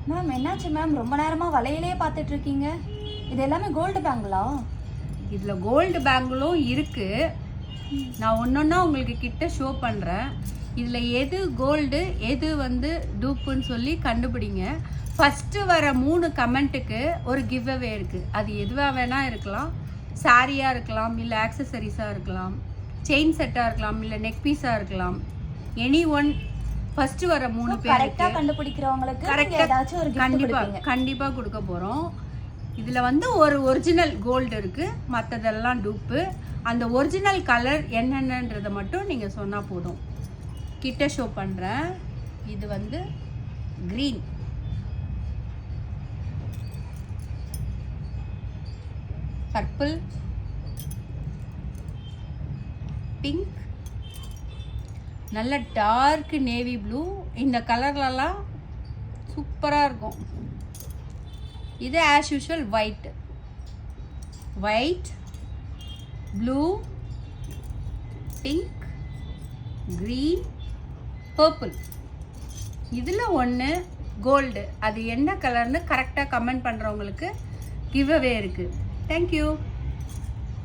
Ma'am என்னாச்சு ma'am? ரொம்ப நேரமாக வலையிலே பார்த்துட்டு இருக்கீங்க. இது எல்லாமே கோல்டு பேங்கிளா? இதில் கோல்டு பேங்கிளும் இருக்குது. நான் ஒன்றொன்னா உங்களுக்கு கிட்ட ஷோ பண்ணுறேன். இதில் எது கோல்டு எது டூப்புன்னு சொல்லி கண்டுபிடிங்க. ஃபஸ்ட்டு வர 3 கமெண்ட்டுக்கு ஒரு கிவ் அவே இருக்குது. அது எதுவாக வேணால் இருக்கலாம். சாரியாக இருக்கலாம், இல்லை ஆக்சசரிஸாக இருக்கலாம், செயின் செட்டாக இருக்கலாம், இல்லை நெக் பீஸாக இருக்கலாம். எனி ஒன் ஃபஸ்ட்டு வர 3 பேர் கரெக்டாக கண்டுபிடிக்கிறவங்களுக்கு ஏதாச்சும் ஒரு கண்டிப்பாக கொடுக்க போகிறோம். இதில் ஒரு ஒரிஜினல் கோல்டு இருக்குது, மற்றதெல்லாம் டூப்பு. அந்த ஒரிஜினல் கலர் என்னென்னன்றதை மட்டும் நீங்கள் சொன்னால் போதும். கிட்ட ஷோ பண்ணுறேன். இது க்ரீன், பர்பிள், பிங்க், நல்ல டார்க் நேவி ப்ளூ. இந்த கலர்லலாம் சூப்பராக இருக்கும். இது as usual white, blue, pink, green, purple. இதில் ஒன்று கோல்டு. அது என்ன கலர்னு கரெக்டாக கமெண்ட் பண்ணுறவங்களுக்கு கிவ் அவே இருக்குது. தேங்க்யூ.